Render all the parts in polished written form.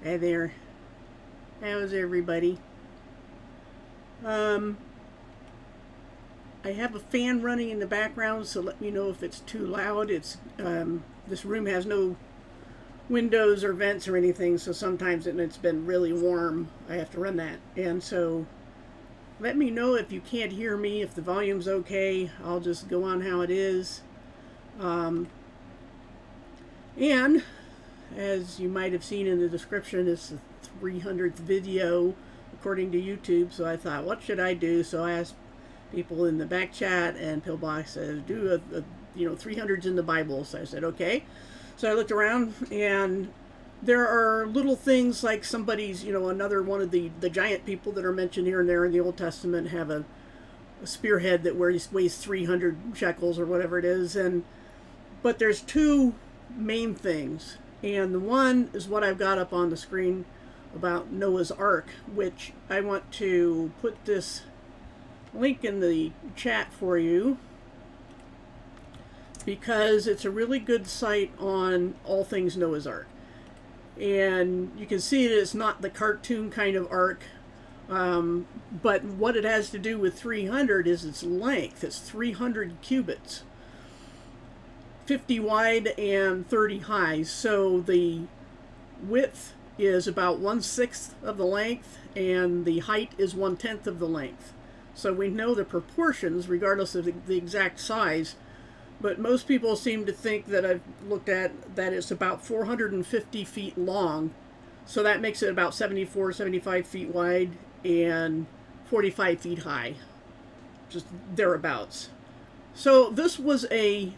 Hi there. How's everybody? I have a fan running in the background, so let me know if it's too loud. This room has no windows or vents or anything, so sometimes it's been really warm. I have to run that, and so let me know if you can't hear me. If the volume's okay, I'll just go on how it is. And as you might have seen in the description, it's the 300th video according to YouTube, so I thought, what should I do? So I asked people in the back chat, and Pillbox says, do 300s in the Bible. So I said, okay. So I looked around, and there are little things like somebody's, another one of the giant people that are mentioned here and there in the Old Testament have a spearhead that weighs 300 shekels or whatever it is. But there's two main things. And the one is what I've got up on the screen about Noah's Ark, which I want to put this link in the chat for you because it's a really good site on all things Noah's Ark. And you can see that it's not the cartoon kind of ark, but what it has to do with 300 is its length. It's 300 cubits. 50 wide and 30 high, so the width is about 1/6 of the length and the height is 1/10 of the length. So we know the proportions regardless of the exact size, but most people seem to think that I've looked at that it's about 450 feet long, so that makes it about 75 feet wide and 45 feet high, just thereabouts. So this was a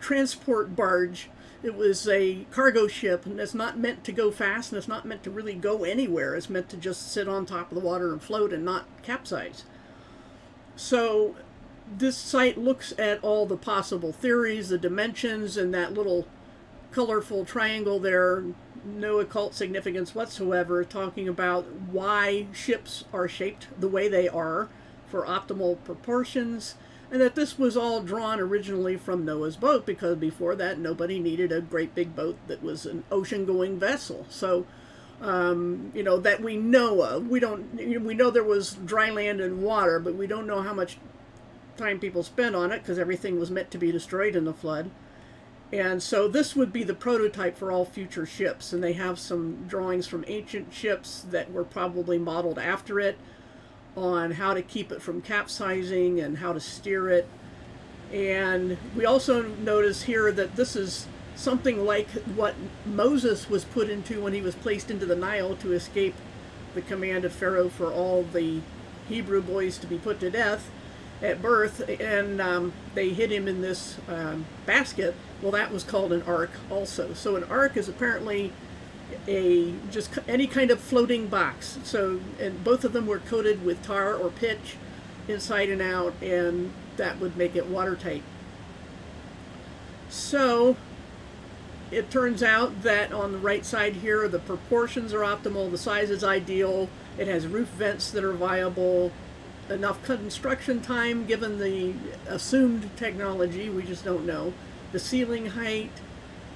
transport barge. It was a cargo ship, and it's not meant to go fast, and it's not meant to really go anywhere. It's meant to just sit on top of the water and float and not capsize. So this site looks at all the possible theories, the dimensions, and that little colorful triangle there, no occult significance whatsoever, talking about why ships are shaped the way they are for optimal proportions. And that this was all drawn originally from Noah's boat, because before that nobody needed a great big boat that was an ocean-going vessel. So, that we know of. We know there was dry land and water, but we don't know how much time people spent on it because everything was meant to be destroyed in the flood. And so this would be the prototype for all future ships. And they have some drawings from ancient ships that were probably modeled after it, on how to keep it from capsizing and how to steer it. And we also notice here that this is something like what Moses was put into when he was placed into the Nile to escape the command of Pharaoh for all the Hebrew boys to be put to death at birth, and they hid him in this basket. Well, that was called an ark also. So an ark is apparently just any kind of floating box. So, and both of them were coated with tar or pitch inside and out, and that would make it watertight. So it turns out that on the right side here, the proportions are optimal, the size is ideal, it has roof vents that are viable, enough construction time given the assumed technology, we just don't know, the ceiling height.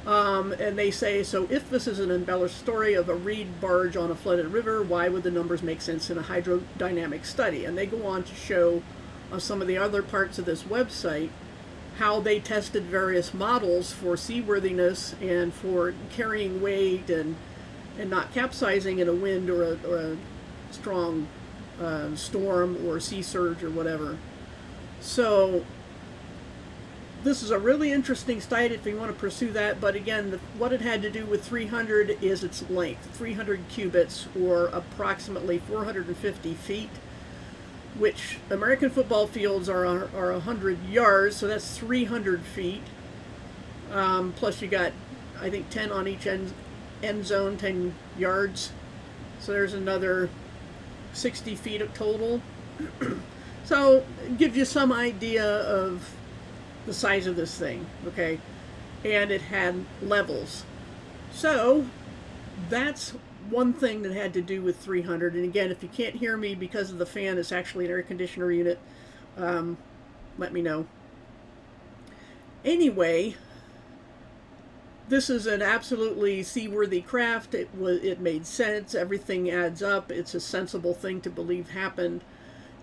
And they say, so if this is an embellished story of a reed barge on a flooded river, why would the numbers make sense in a hydrodynamic study? And they go on to show on some of the other parts of this website how they tested various models for seaworthiness and for carrying weight and not capsizing in a wind or a strong storm or sea surge or whatever. So this is a really interesting site if you want to pursue that, but again, what it had to do with 300 is its length, 300 cubits, or approximately 450 feet, which American football fields are 100 yards, so that's 300 feet. Plus you got, I think, 10 on each end zone, 10 yards. So there's another 60 feet of total. So it gives you some idea of the size of this thing, okay? And it had levels. So that's one thing that had to do with 300. And again, if you can't hear me because of the fan, it's actually an air conditioner unit, let me know. Anyway, this is an absolutely seaworthy craft. It made sense. Everything adds up. It's a sensible thing to believe happened,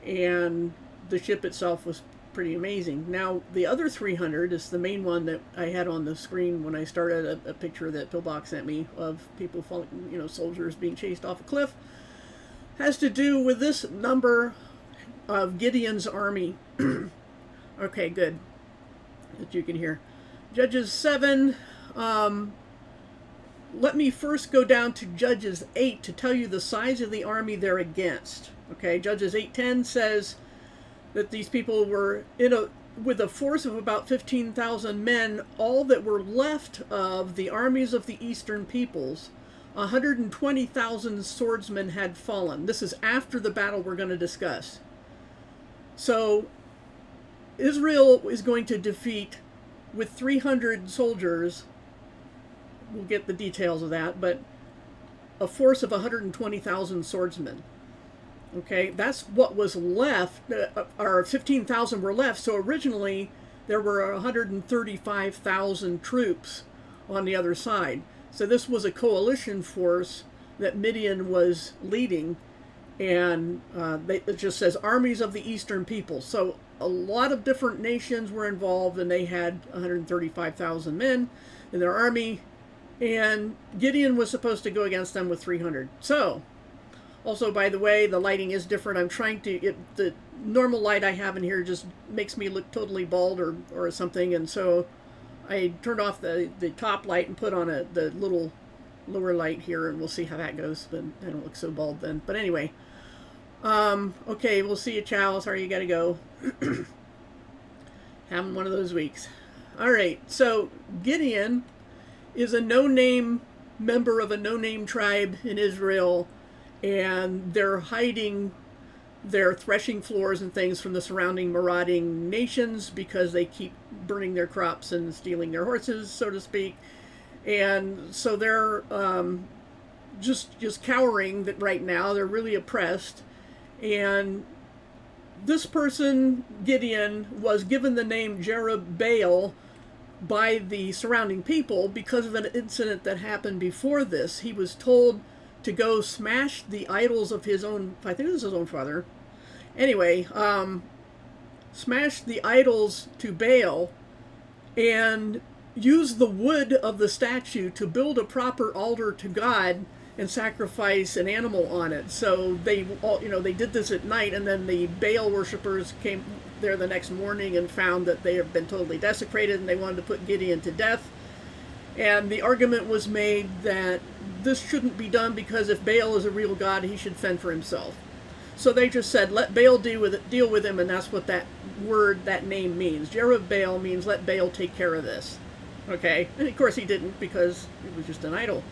and the ship itself was pretty amazing. Now, the other 300 is the main one that I had on the screen when I started, a picture that Pillbox sent me of people falling, soldiers being chased off a cliff. Has to do with this number of Gideon's army. Okay, good. That you can hear. Judges 7. Let me first go down to Judges 8 to tell you the size of the army they're against. Okay, Judges 8:10 says that these people were with a force of about 15,000 men, all that were left of the armies of the eastern peoples. 120,000 swordsmen had fallen. This is after the battle we're going to discuss. So Israel is going to defeat, with 300 soldiers, we'll get the details of that, but a force of 120,000 swordsmen. Okay, that's what was left, or 15,000 were left. So originally there were 135,000 troops on the other side. So this was a coalition force that Midian was leading, and it just says armies of the eastern people. So a lot of different nations were involved, and they had 135,000 men in their army, and Gideon was supposed to go against them with 300. So, also, by the way, the lighting is different. I'm trying to, the normal light I have in here just makes me look totally bald or something, and so I turned off the top light and put on the little lower light here, and we'll see how that goes, but I don't look so bald then. But anyway, okay, we'll see you, Chow. Sorry you gotta go. Having one of those weeks. All right, so Gideon is a no-name member of a no-name tribe in Israel, and they're hiding their threshing floors and things from the surrounding marauding nations because they keep burning their crops and stealing their horses, so to speak. And so they're just cowering right now. They're really oppressed. And this person, Gideon, was given the name Jerubbaal by the surrounding people because of an incident that happened before this. He was told to go smash the idols of his own, I think it was his own father. Anyway, smash the idols to Baal and use the wood of the statue to build a proper altar to God and sacrifice an animal on it. So they all, they did this at night, and then the Baal worshippers came there the next morning and found that they have been totally desecrated, and they wanted to put Gideon to death. And the argument was made that this shouldn't be done because if Baal is a real god, he should fend for himself. So they just said, let Baal deal with him, and that's what that word, that name means. Jerubbaal means let Baal take care of this. Okay? And of course he didn't, because it was just an idol.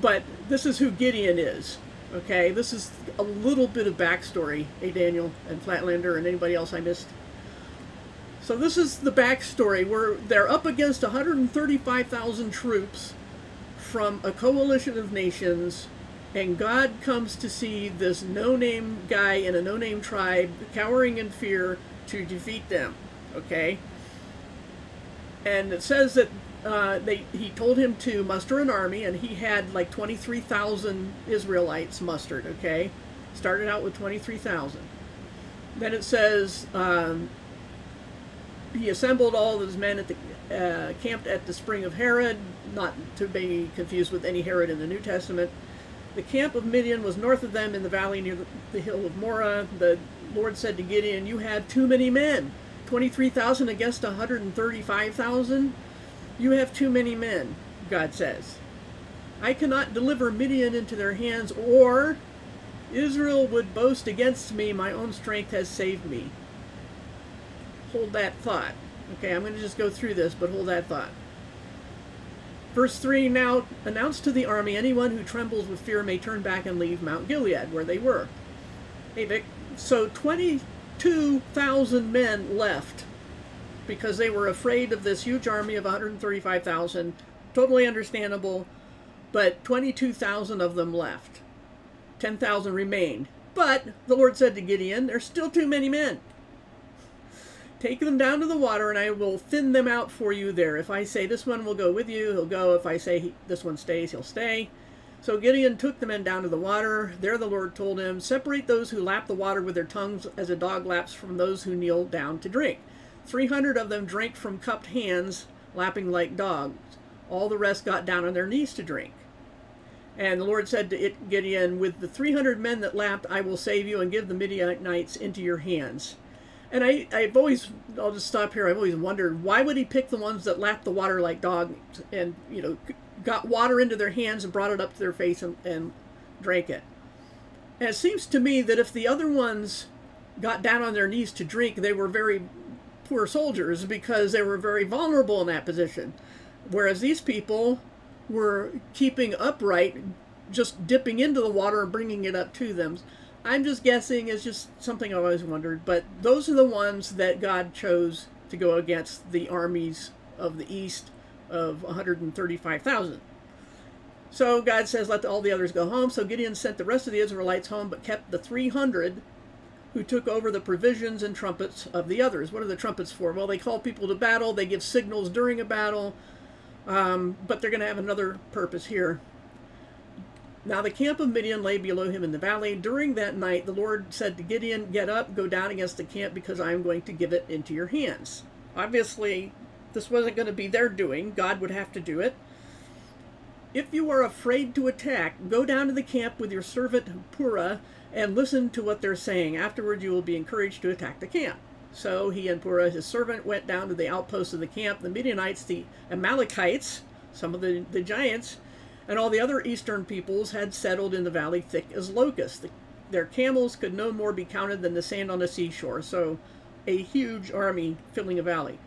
But this is who Gideon is. Okay? This is a little bit of backstory. Hey, Daniel and Flatlander and anybody else I missed. So this is the backstory, where they're up against 135,000 troops from a coalition of nations, and God comes to see this no-name guy in a no-name tribe cowering in fear to defeat them. Okay? And it says that he told him to muster an army, and he had like 23,000 Israelites mustered. Okay? Started out with 23,000. Then it says he assembled all of his men at the camped at the spring of Herod, not to be confused with any Herod in the New Testament. The camp of Midian was north of them in the valley near the hill of Morah. The Lord said to Gideon, "You have too many men. 23,000 against 135,000? You have too many men," God says. "I cannot deliver Midian into their hands, or Israel would boast against me. My own strength has saved me." Hold that thought. Okay, I'm going to just go through this, but hold that thought. Verse 3, now announce to the army, anyone who trembles with fear may turn back and leave Mount Gilead, where they were. Hey, Vic. So 22,000 men left because they were afraid of this huge army of 135,000. Totally understandable, but 22,000 of them left. 10,000 remained. But the Lord said to Gideon, there's still too many men. Take them down to the water, and I will thin them out for you there. If I say this one will go with you, he'll go. If I say this one stays, he'll stay. So Gideon took the men down to the water. There the Lord told him, separate those who lap the water with their tongues as a dog laps from those who kneel down to drink. 300 of them drank from cupped hands, lapping like dogs. All the rest got down on their knees to drink. And the Lord said to Gideon, with the 300 men that lapped, I will save you and give the Midianites into your hands. And I've always, I'll just stop here, I've always wondered, why would he pick the ones that lapped the water like dogs and, got water into their hands and brought it up to their face and drank it? And it seems to me that if the other ones got down on their knees to drink, they were very poor soldiers because they were very vulnerable in that position. Whereas these people were keeping upright, just dipping into the water and bringing it up to them. I'm just guessing, it's just something I've always wondered, but those are the ones that God chose to go against the armies of the east of 135,000. So God says, let all the others go home. So Gideon sent the rest of the Israelites home, but kept the 300 who took over the provisions and trumpets of the others. What are the trumpets for? Well, they call people to battle. They give signals during a battle, but they're going to have another purpose here. Now the camp of Midian lay below him in the valley. During that night, the Lord said to Gideon, get up, go down against the camp, because I am going to give it into your hands. Obviously, this wasn't going to be their doing. God would have to do it. If you are afraid to attack, go down to the camp with your servant Purah and listen to what they're saying. Afterward, you will be encouraged to attack the camp. So he and Purah, his servant, went down to the outposts of the camp. The Midianites, the Amalekites, some of the giants, and all the other eastern peoples had settled in the valley thick as locusts. Their camels could no more be counted than the sand on the seashore, so a huge army filling a valley.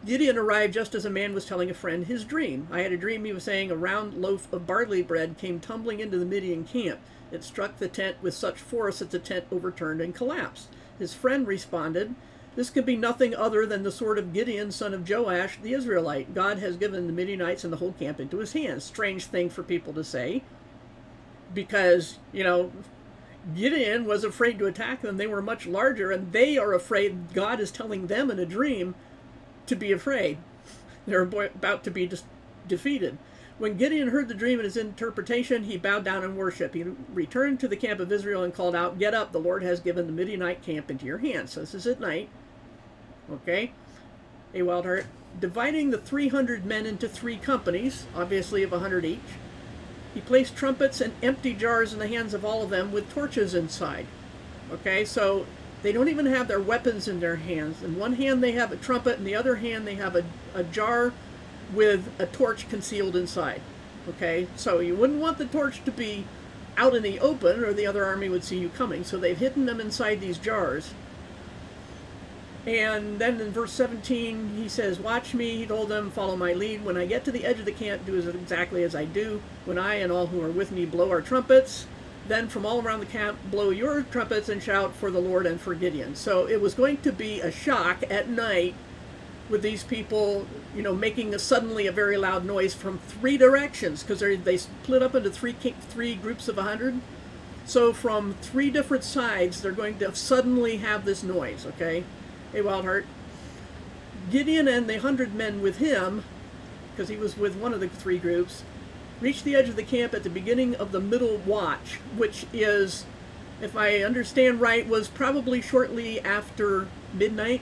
Gideon arrived just as a man was telling a friend his dream. I had a dream, he was saying, a round loaf of barley bread came tumbling into the Midian camp. It struck the tent with such force that the tent overturned and collapsed. His friend responded, this could be nothing other than the sword of Gideon, son of Joash, the Israelite. God has given the Midianites and the whole camp into his hands. Strange thing for people to say, because, Gideon was afraid to attack them. They were much larger, and they are afraid. God is telling them in a dream to be afraid. They're about to be defeated. When Gideon heard the dream and his interpretation, he bowed down and worshipped. He returned to the camp of Israel and called out, get up, the Lord has given the Midianite camp into your hands. So this is at night. Okay, a wild heart. Dividing the 300 men into 3 companies, obviously of 100 each, he placed trumpets and empty jars in the hands of all of them with torches inside. Okay, so they don't even have their weapons in their hands. In one hand they have a trumpet, in the other hand they have a jar with a torch concealed inside. Okay, so you wouldn't want the torch to be out in the open or the other army would see you coming. So they've hidden them inside these jars. And then in verse 17, he says, watch me, he told them, follow my lead. When I get to the edge of the camp, do exactly as I do. When I and all who are with me blow our trumpets, then from all around the camp, blow your trumpets and shout for the Lord and for Gideon. So it was going to be a shock at night with these people, making suddenly a very loud noise from 3 directions, because they split up into three groups of 100. So from 3 different sides, they're going to suddenly have this noise, okay? A wild heart. Gideon and the 100 men with him, because he was with one of the 3 groups, reached the edge of the camp at the beginning of the middle watch, which is, if I understand right, was probably shortly after midnight.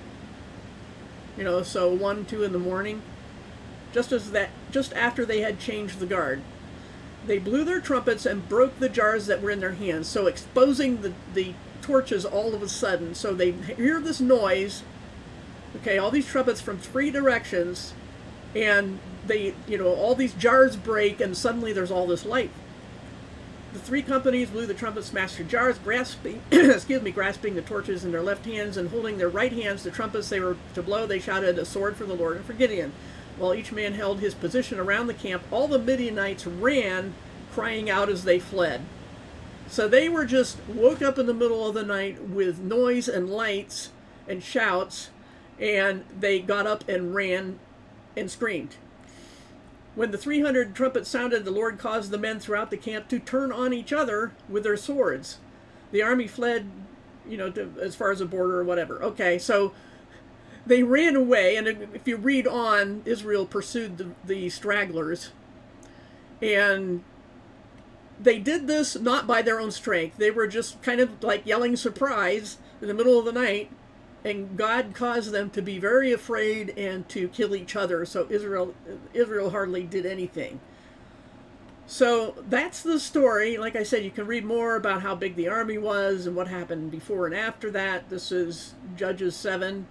So 1, 2 in the morning, just after they had changed the guard. They blew their trumpets and broke the jars that were in their hands, so exposing the torches all of a sudden. So they hear this noise, okay, all these trumpets from 3 directions, and they, all these jars break, and suddenly there's all this light. The 3 companies blew the trumpets, smashed the jars, grasping the torches in their left hands, and holding their right hands the trumpets they were to blow, they shouted, a sword for the Lord and for Gideon. While each man held his position around the camp, all the Midianites ran, crying out as they fled. So they were just woke up in the middle of the night with noise and lights and shouts, and they got up and ran and screamed. When the 300 trumpets sounded, the Lord caused the men throughout the camp to turn on each other with their swords. The army fled, as far as the border or whatever. Okay, so they ran away, and if you read on, Israel pursued the stragglers, and they did this not by their own strength. They were just kind of like yelling surprise in the middle of the night, and God caused them to be very afraid and to kill each other. So Israel hardly did anything. So that's the story. Like I said, you can read more about how big the army was and what happened before and after that. This is Judges 7.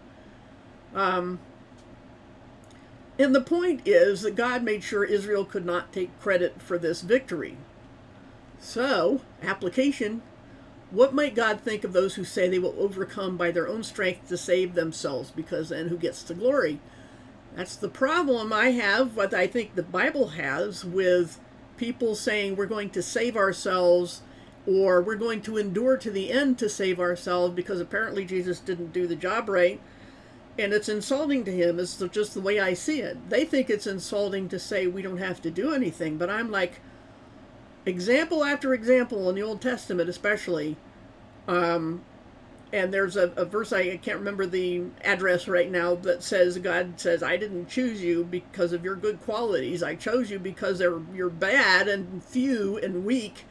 And the point is that God made sure Israel could not take credit for this victory. So, application, what might God think of those who say they will overcome by their own strength to save themselves? Because then who gets the glory? That's the problem I have, what I think the Bible has, with people saying we're going to save ourselves, or we're going to endure to the end to save ourselves, because apparently Jesus didn't do the job right. And it's insulting to him. It's just the way I see it. They think it's insulting to say we don't have to do anything, but I'm like, example after example in the Old Testament especially, and there's a verse, I can't remember the address right now, that says, God says, I didn't choose you because of your good qualities. I chose you because you're bad and few and weak,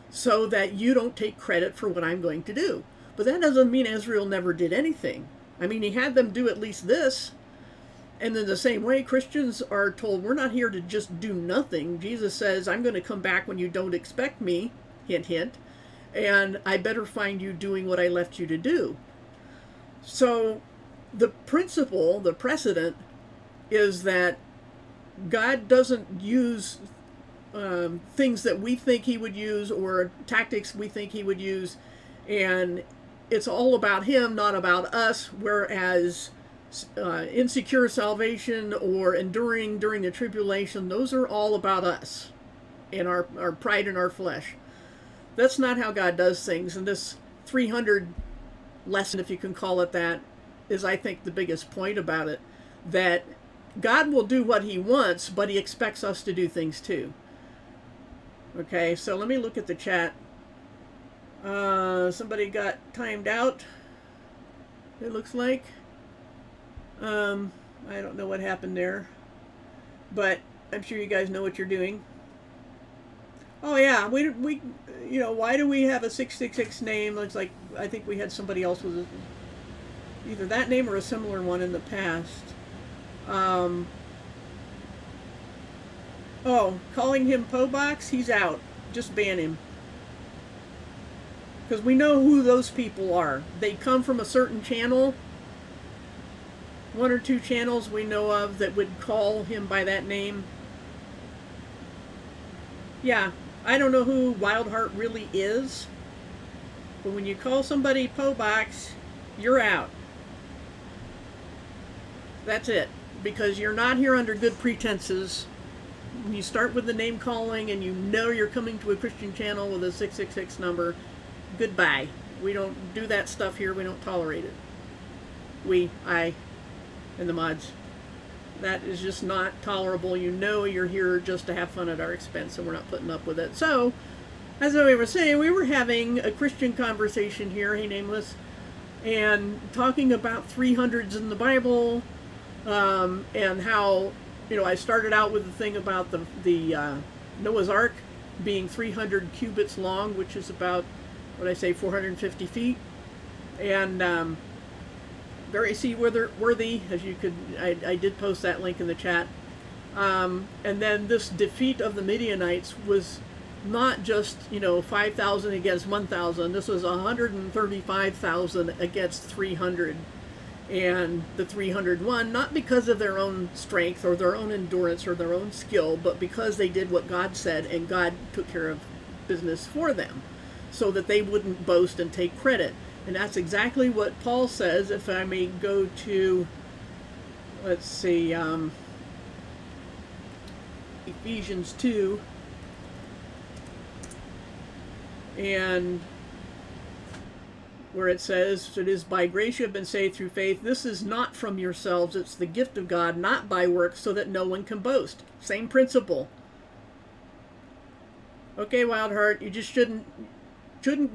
so that you don't take credit for what I'm going to do. But that doesn't mean Israel never did anything. I mean, he had them do at least this. And in the same way, Christians are told, we're not here to just do nothing. Jesus says, I'm going to come back when you don't expect me, hint, hint, and I better find you doing what I left you to do. So the principle, the precedent, is that God doesn't use things that we think he would use, or tactics we think he would use, and it's all about him, not about us, whereas insecure salvation or enduring during the tribulation, those are all about us and our pride in our flesh. That's not how God does things, and this 300 lesson, if you can call it that, is, I think, the biggest point about it, that God will do what he wants, but he expects us to do things too. Okay, so let me look at the chat. Somebody got timed out, it looks like. I don't know what happened there, but I'm sure you guys know what you're doing. Oh yeah, we you know, why do we have a 666 name? Looks like, I think we had somebody else with either that name or a similar one in the past. Oh, calling him Pillbox, he's out. Just ban him. Because we know who those people are. They come from a certain channel. One or two channels we know of that would call him by that name. Yeah, I don't know who Wildheart really is. But when you call somebody Pillbox, you're out. That's it. Because you're not here under good pretenses. When you start with the name calling and you know you're coming to a Christian channel with a 666 number, goodbye. We don't do that stuff here. We don't tolerate it. I, and the mods. That is just not tolerable. You know you're here just to have fun at our expense, and we're not putting up with it. So, as I was saying, we were having a Christian conversation here, hey Nameless, and talking about 300s in the Bible, and how, you know, I started out with the thing about the Noah's Ark being 300 cubits long, which is about, what did I say, 450 feet, and very seaworthy, as you could, I did post that link in the chat. And then this defeat of the Midianites was not just, you know, 5,000 against 1,000. This was 135,000 against 300. And the 300 won, not because of their own strength or their own endurance or their own skill, but because they did what God said, and God took care of business for them, so that they wouldn't boast and take credit. And that's exactly what Paul says, if I may go to, let's see, Ephesians 2, and where it says, it is by grace you have been saved through faith. This is not from yourselves, it's the gift of God, not by works, so that no one can boast. Same principle. Okay, Wildheart, you just shouldn't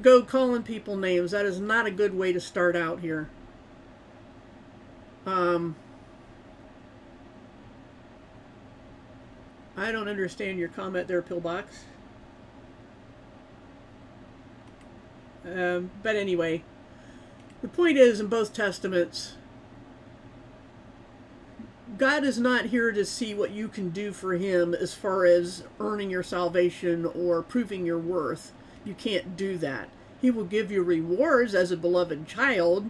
go calling people names. That is not a good way to start out here. I don't understand your comment there, Pillbox. But anyway, the point is, in both Testaments, God is not here to see what you can do for him as far as earning your salvation or proving your worth. You can't do that. He will give you rewards as a beloved child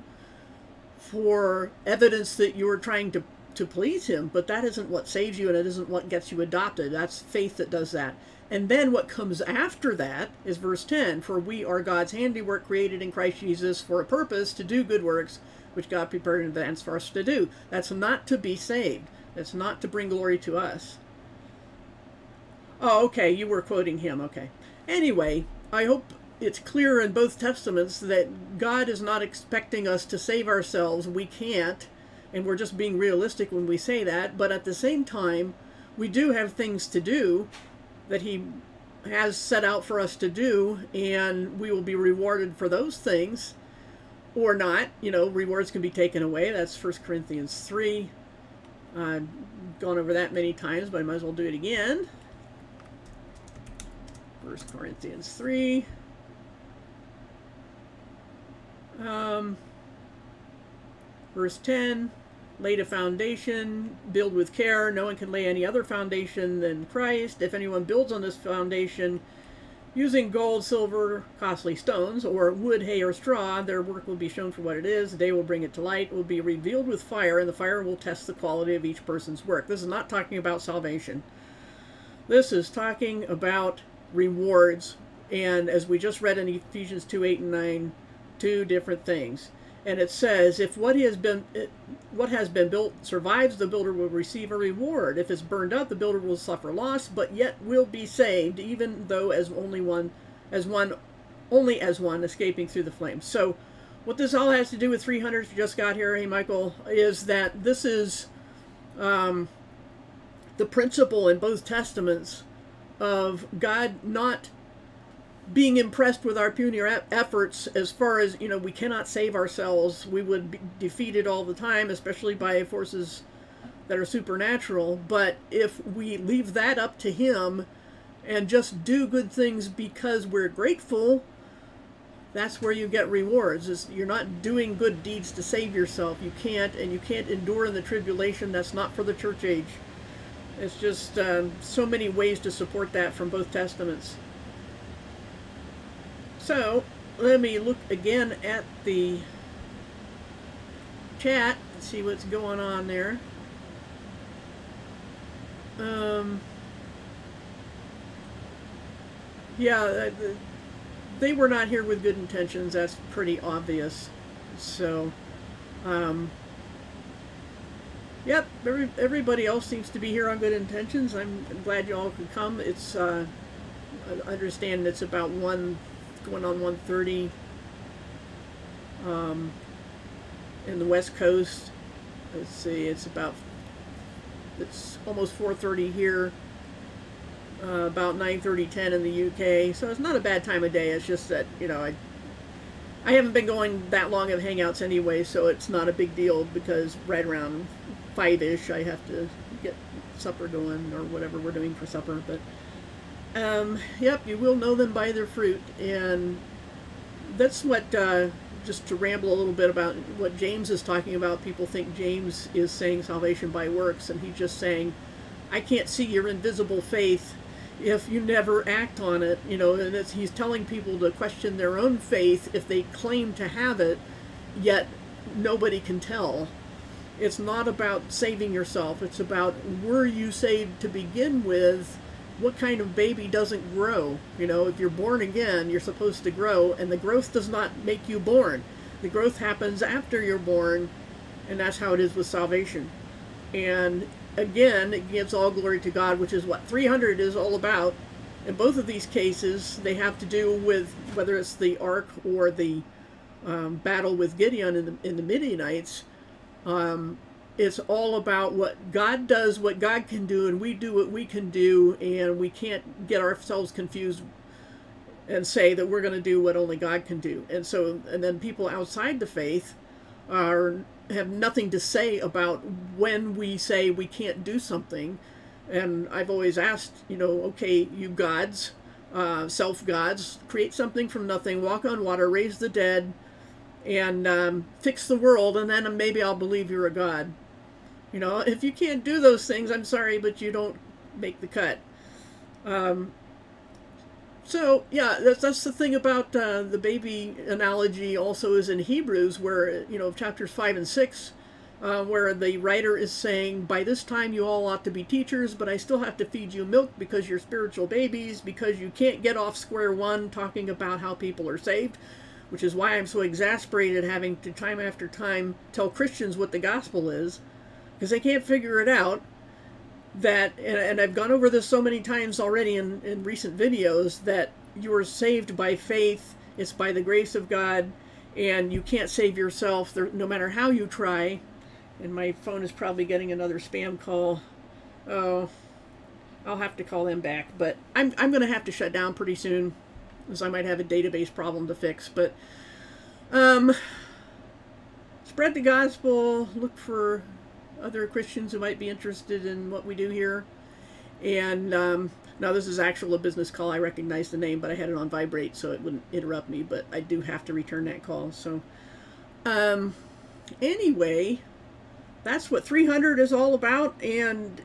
for evidence that you're trying to please him, but that isn't what saves you, and it isn't what gets you adopted. That's faith that does that. And then what comes after that is verse 10, for we are God's handiwork, created in Christ Jesus for a purpose, to do good works, which God prepared in advance for us to do. That's not to be saved. That's not to bring glory to us. Oh, okay, you were quoting him. Okay. Anyway, I hope it's clear in both Testaments that God is not expecting us to save ourselves. We can't, and we're just being realistic when we say that. But at the same time, we do have things to do that he has set out for us to do, and we will be rewarded for those things or not. You know, rewards can be taken away. That's 1 Corinthians 3. I've gone over that many times, but I might as well do it again. 1 Corinthians 3. Verse 10, laid a foundation, build with care. No one can lay any other foundation than Christ. If anyone builds on this foundation using gold, silver, costly stones, or wood, hay, or straw, their work will be shown for what it is. The day will bring it to light. It will be revealed with fire, and the fire will test the quality of each person's work. This is not talking about salvation. This is talking about rewards. And as we just read in Ephesians 2, 8, and 9, two different things. And it says, if what has been built survives, the builder will receive a reward. If it's burned up, the builder will suffer loss, but yet will be saved, even though as only as one escaping through the flames. So what this all has to do with 300, if you just got here, hey Michael, is that this is the principle in both Testaments of God not being impressed with our puny efforts, as far as, you know, we cannot save ourselves. We would be defeated all the time, especially by forces that are supernatural. But if we leave that up to him and just do good things because we're grateful, that's where you get rewards. You're not doing good deeds to save yourself. You can't, and you can't endure in the tribulation. That's not for the church age. It's just so many ways to support that from both Testaments. So, let me look again at the chat and see what's going on there. Yeah, they were not here with good intentions. That's pretty obvious. So, yep, everybody else seems to be here on good intentions. I'm glad you all could come. It's, I understand it's about going on 1:30 in the West Coast. Let's see, it's almost 4:30 here, about 9:30, 10 in the UK. So it's not a bad time of day. It's just that, you know, I haven't been going that long of hangouts anyway, so it's not a big deal, because right around 5-ish I have to get supper going, or whatever we're doing for supper. But yep, you will know them by their fruit. And that's what, just to ramble a little bit about what James is talking about. People think James is saying salvation by works, and he's just saying, I can't see your invisible faith if you never act on it, you know. And he's telling people to question their own faith if they claim to have it, yet nobody can tell. It's not about saving yourself. It's about, were you saved to begin with? What kind of baby doesn't grow? You know, if you're born again, you're supposed to grow, and the growth does not make you born. The growth happens after you're born, and that's how it is with salvation. And again, it gives all glory to God, which is what 300 is all about. In both of these cases, they have to do with, whether it's the ark or the battle with Gideon in the Midianites. It's all about what God does, what God can do, and we do what we can do, and we can't get ourselves confused and say that we're going to do what only God can do. And so, and then people outside the faith have nothing to say about when we say we can't do something. And I've always asked, you know, okay, you gods, self-gods, create something from nothing, walk on water, raise the dead, and fix the world, and then maybe I'll believe you're a god. You know, if you can't do those things, I'm sorry, but you don't make the cut. So, yeah, that's the thing about the baby analogy also is in Hebrews, where, you know, chapters 5 and 6, where the writer is saying, by this time you all ought to be teachers, but I still have to feed you milk because you're spiritual babies, because you can't get off square one talking about how people are saved, which is why I'm so exasperated having to time after time tell Christians what the gospel is, because they can't figure it out. That, and I've gone over this so many times already in recent videos, that you are saved by faith, it's by the grace of God, and you can't save yourself no matter how you try. And my phone is probably getting another spam call. Oh, I'll have to call them back, but I'm going to have to shut down pretty soon, because I might have a database problem to fix. But spread the gospel, look for other Christians who might be interested in what we do here. And now this is actually a business call. I recognize the name, but I had it on vibrate so it wouldn't interrupt me, but I do have to return that call. So anyway, that's what 300 is all about. And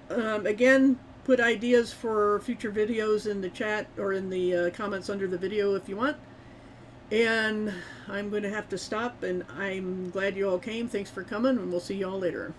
again, put ideas for future videos in the chat or in the comments under the video if you want. And I'm going to have to stop, and I'm glad you all came. Thanks for coming, and we'll see you all later.